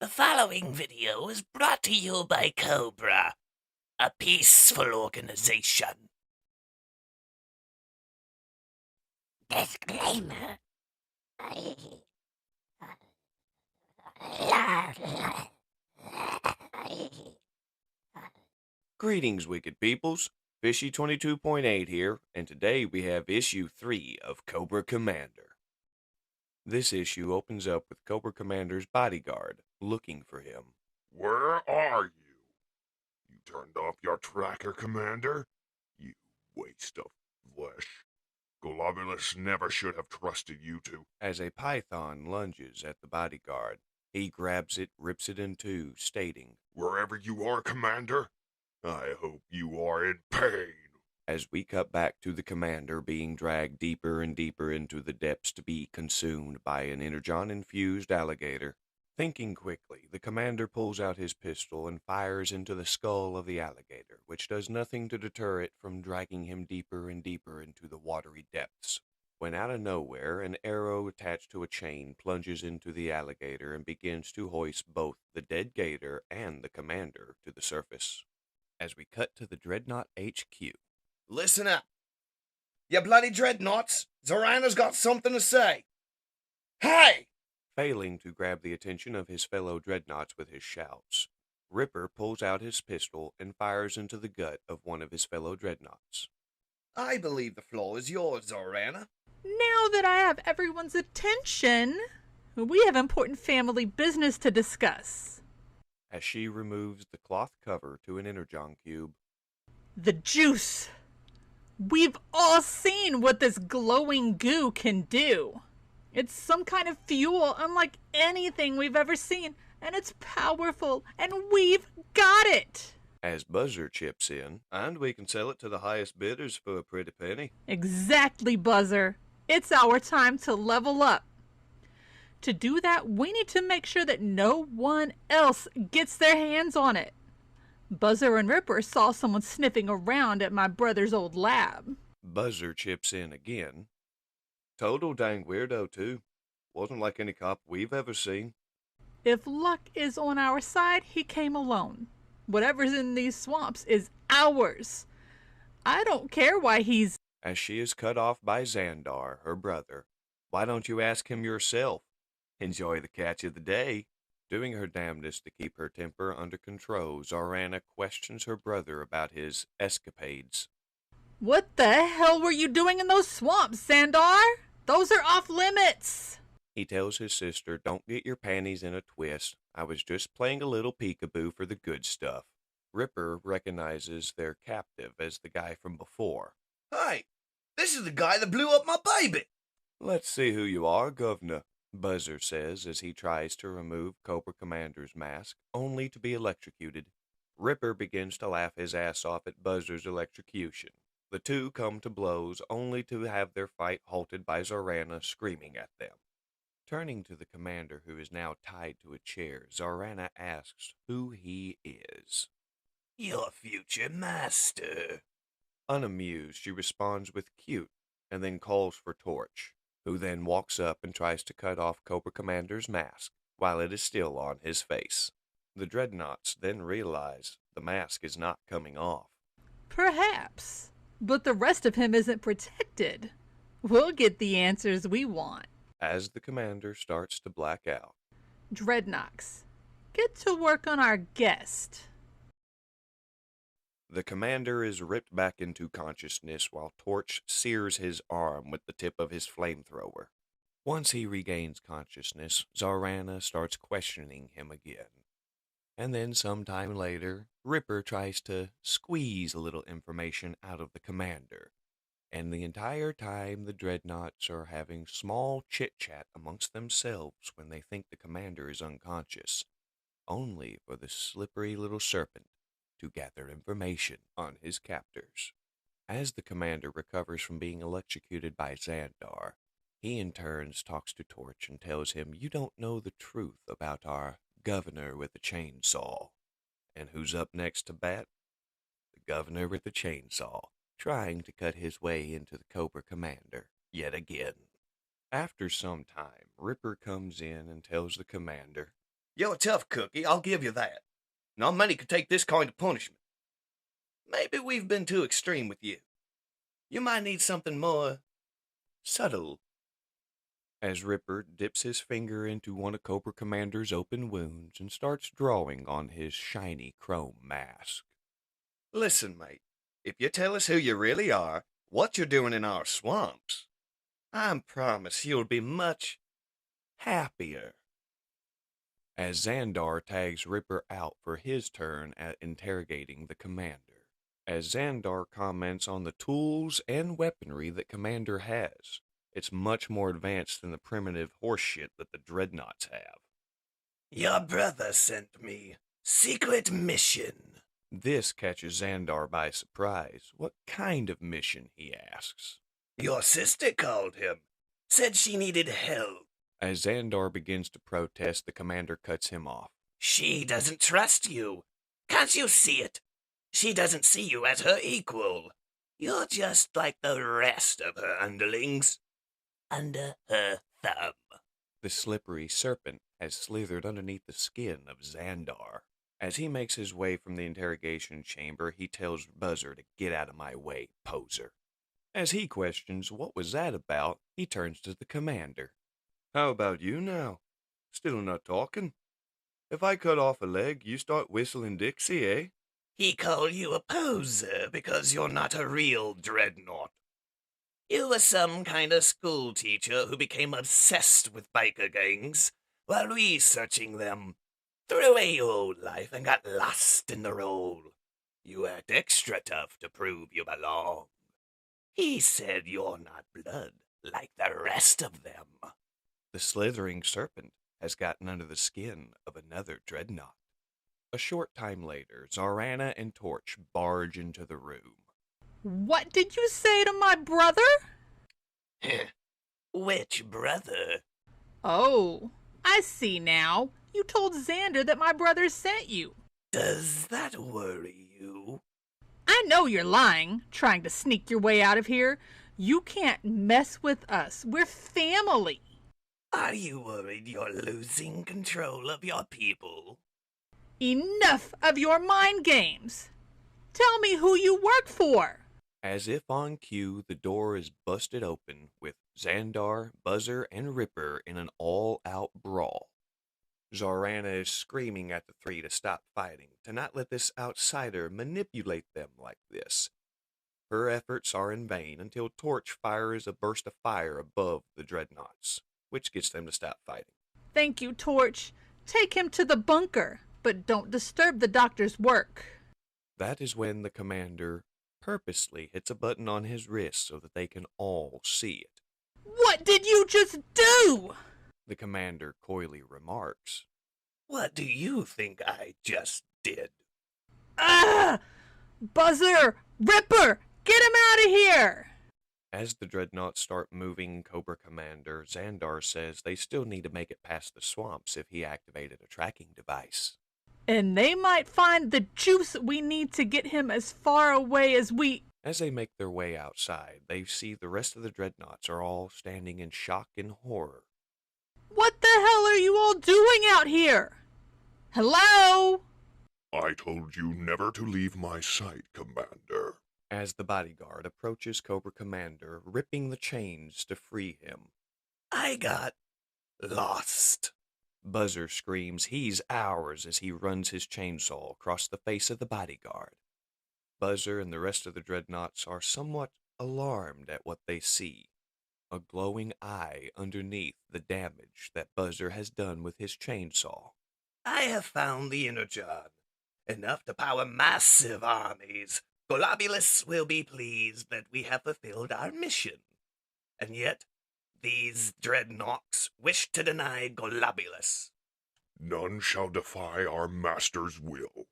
The following video is brought to you by Cobra, a peaceful organization. Disclaimer. Greetings, wicked peoples. Fishy 22.8 here, and today we have issue 3 of Cobra Commander. This issue opens up with Cobra Commander's bodyguard looking for him. Where are you? You turned off your tracker, Commander? You waste of flesh. Globulus never should have trusted you two. As a python lunges at the bodyguard, he grabs it, rips it in two, stating, Wherever you are, Commander, I hope you are in pain. As we cut back to the commander being dragged deeper and deeper into the depths to be consumed by an Energon-infused alligator. Thinking quickly, the commander pulls out his pistol and fires into the skull of the alligator, which does nothing to deter it from dragging him deeper and deeper into the watery depths. When out of nowhere, an arrow attached to a chain plunges into the alligator and begins to hoist both the dead gator and the commander to the surface. As we cut to the Dreadnought HQ. Listen up. You bloody Dreadnoks, Zorana's got something to say. Hey! Failing to grab the attention of his fellow Dreadnoughts with his shouts, Ripper pulls out his pistol and fires into the gut of one of his fellow Dreadnoughts. I believe the floor is yours, Zorana. Now that I have everyone's attention, we have important family business to discuss. As she removes the cloth cover to an Energon cube. The juice. We've all seen what this glowing goo can do. It's some kind of fuel unlike anything we've ever seen, and it's powerful, and we've got it. As Buzzer chips in, and we can sell it to the highest bidders for a pretty penny. Exactly, Buzzer. It's our time to level up. To do that, we need to make sure that no one else gets their hands on it. Buzzer and Ripper saw someone sniffing around at my brother's old lab. Buzzer chips in again. Total dang weirdo, too. Wasn't like any cop we've ever seen. If luck is on our side, he came alone. Whatever's in these swamps is ours. I don't care why he's... As she is cut off by Xandar, her brother. Why don't you ask him yourself? Enjoy the catch of the day. Doing her damnedest to keep her temper under control, Zorana questions her brother about his escapades. What the hell were you doing in those swamps, Xandar? Those are off limits. He tells his sister, don't get your panties in a twist. I was just playing a little peekaboo for the good stuff. Ripper recognizes their captive as the guy from before. Hey, this is the guy that blew up my baby. Let's see who you are, Governor, Buzzer says as he tries to remove Cobra Commander's mask, only to be electrocuted. Ripper begins to laugh his ass off at Buzzer's electrocution. The two come to blows, only to have their fight halted by Zorana screaming at them. Turning to the commander, who is now tied to a chair, Zorana asks who he is. Your future master. Unamused, she responds with cute, and then calls for Torch, who then walks up and tries to cut off Cobra Commander's mask, while it is still on his face. The Dreadnoks then realize the mask is not coming off. Perhaps, but the rest of him isn't protected. We'll get the answers we want. As the commander starts to black out. Dreadnoks, get to work on our guest. The commander is ripped back into consciousness while Torch sears his arm with the tip of his flamethrower. Once he regains consciousness, Zorana starts questioning him again. And then sometime later, Ripper tries to squeeze a little information out of the commander. And the entire time the Dreadnoks are having small chit-chat amongst themselves when they think the commander is unconscious, only for the slippery little serpent to gather information on his captors. As the commander recovers from being electrocuted by Xandar, he in turn talks to Torch and tells him, you don't know the truth about our governor with a chainsaw. And who's up next to bat? The governor with the chainsaw, trying to cut his way into the Cobra Commander yet again. After some time, Ripper comes in and tells the commander, You're a tough cookie, I'll give you that. Not many could take this kind of punishment. Maybe we've been too extreme with you. You might need something more subtle. As Ripper dips his finger into one of Cobra Commander's open wounds and starts drawing on his shiny chrome mask. Listen, mate, if you tell us who you really are, what you're doing in our swamps, I promise you'll be much happier. As Xandar tags Ripper out for his turn at interrogating the commander. As Xandar comments on the tools and weaponry that Commander has. It's much more advanced than the primitive horseshit that the Dreadnoks have. Your brother sent me. Secret mission. This catches Xandar by surprise. What kind of mission, he asks. Your sister called him. Said she needed help. As Xandar begins to protest, the commander cuts him off. She doesn't trust you. Can't you see it? She doesn't see you as her equal. You're just like the rest of her underlings. Under her thumb. The slippery serpent has slithered underneath the skin of Xandar. As he makes his way from the interrogation chamber, he tells Buzzer to get out of my way, poser. As he questions what was that about, he turns to the commander. How about you now? Still not talking? If I cut off a leg, you start whistling Dixie, eh? He called you a poser because you're not a real dreadnought. You were some kind of school teacher who became obsessed with biker gangs while researching them. Threw away your old life and got lost in the role. You act extra tough to prove you belong. He said you're not blood like the rest of them. The slithering serpent has gotten under the skin of another dreadnought. A short time later, Zarana and Torch barge into the room. What did you say to my brother? Which brother? Oh, I see now. You told Xander that my brother sent you. Does that worry you? I know you're lying, trying to sneak your way out of here. You can't mess with us. We're family. Are you worried you're losing control of your people? Enough of your mind games. Tell me who you work for. As if on cue, the door is busted open with Xandar, Buzzer, and Ripper in an all-out brawl. Zarana is screaming at the three to stop fighting, to not let this outsider manipulate them like this. Her efforts are in vain until Torch fires a burst of fire above the Dreadnoks, which gets them to stop fighting. Thank you, Torch. Take him to the bunker, but don't disturb the doctor's work. That is when the commander purposely hits a button on his wrist so that they can all see it. What did you just do? The commander coyly remarks. What do you think I just did? Ah! Buzzer! Ripper! Get him out of here! As the Dreadnoughts start moving Cobra Commander, Xandar says they still need to make it past the swamps if he activated a tracking device. And they might find the juice we need to get him as far away as we... As they make their way outside, they see the rest of the Dreadnoughts are all standing in shock and horror. What the hell are you all doing out here? Hello? I told you never to leave my sight, Commander. As the bodyguard approaches Cobra Commander, ripping the chains to free him. I got lost. Buzzer screams he's ours as he runs his chainsaw across the face of the bodyguard. Buzzer and the rest of the Dreadnoughts are somewhat alarmed at what they see. A glowing eye underneath the damage that Buzzer has done with his chainsaw. I have found the Energon, enough to power massive armies. Globulus will be pleased that we have fulfilled our mission. And yet, these Dreadnoks wish to deny Globulus. None shall defy our master's will.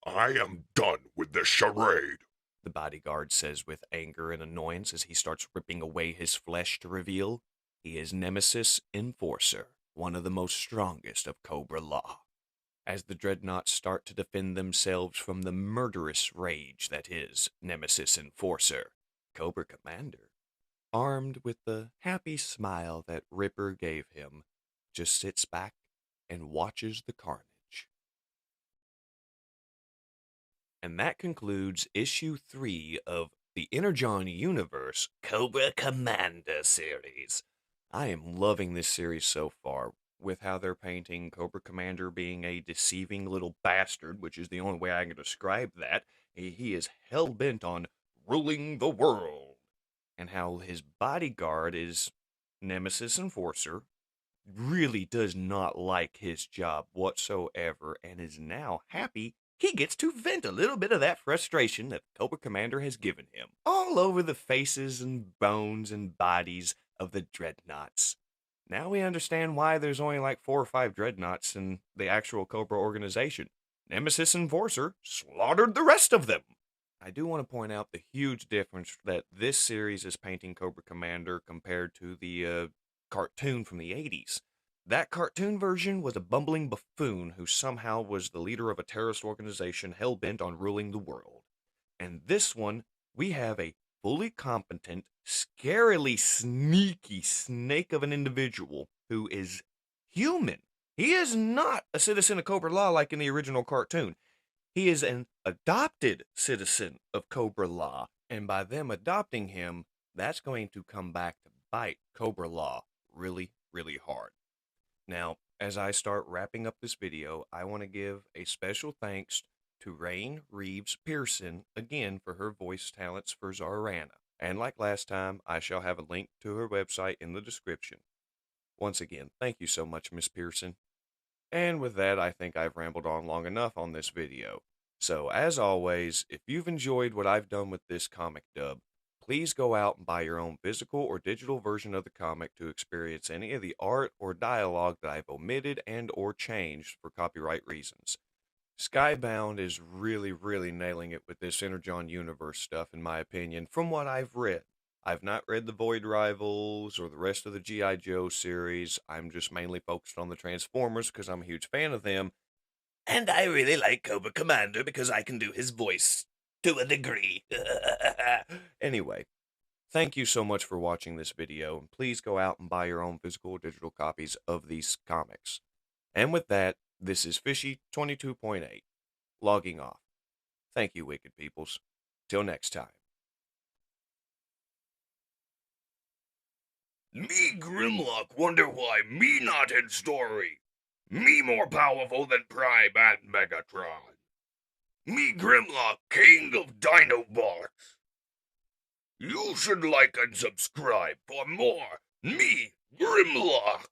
I am done with this charade. The bodyguard says with anger and annoyance as he starts ripping away his flesh to reveal he is Nemesis Enforcer, one of the most strongest of Cobra-La. As the Dreadnoughts start to defend themselves from the murderous rage that is Nemesis Enforcer, Cobra Commander, armed with the happy smile that Ripper gave him, just sits back and watches the carnage. And that concludes issue 3 of the Energon Universe Cobra Commander series. I am loving this series so far, with how they're painting Cobra Commander being a deceiving little bastard, which is the only way I can describe that. He is hell-bent on ruling the world. And how his bodyguard is Nemesis Enforcer, really does not like his job whatsoever, and is now happy he gets to vent a little bit of that frustration that Cobra Commander has given him all over the faces and bones and bodies of the Dreadnoks. Now we understand why there's only like 4 or 5 Dreadnoks in the actual Cobra organization. Nemesis Enforcer slaughtered the rest of them. I do want to point out the huge difference that this series is painting Cobra Commander compared to the cartoon from the 80s. That cartoon version was a bumbling buffoon who somehow was the leader of a terrorist organization hell-bent on ruling the world. And this one, we have a fully competent, scarily sneaky snake of an individual who is human. He is not a citizen of Cobra-La like in the original cartoon. He is an adopted citizen of Cobra-La, and by them adopting him, that's going to come back to bite Cobra-La really, really hard. Now, as I start wrapping up this video, I want to give a special thanks to Rain Reeves Pearson again for her voice talents for Zarana. And like last time, I shall have a link to her website in the description. Once again, thank you so much, Miss Pearson. And with that, I think I've rambled on long enough on this video. So, as always, if you've enjoyed what I've done with this comic dub, please go out and buy your own physical or digital version of the comic to experience any of the art or dialogue that I've omitted and or changed for copyright reasons. Skybound is really, really nailing it with this Energon Universe stuff, in my opinion, from what I've read. I've not read the Void Rivals or the rest of the G.I. Joe series. I'm just mainly focused on the Transformers because I'm a huge fan of them. And I really like Cobra Commander because I can do his voice to a degree. Anyway, thank you so much for watching this video, and please go out and buy your own physical or digital copies of these comics. And with that, this is Fishy 22.8, logging off. Thank you, wicked peoples. Till next time. Me Grimlock wonder why me not in story. Me more powerful than Prime and Megatron. Me Grimlock, king of Dinobots. You should like and subscribe for more Me Grimlock.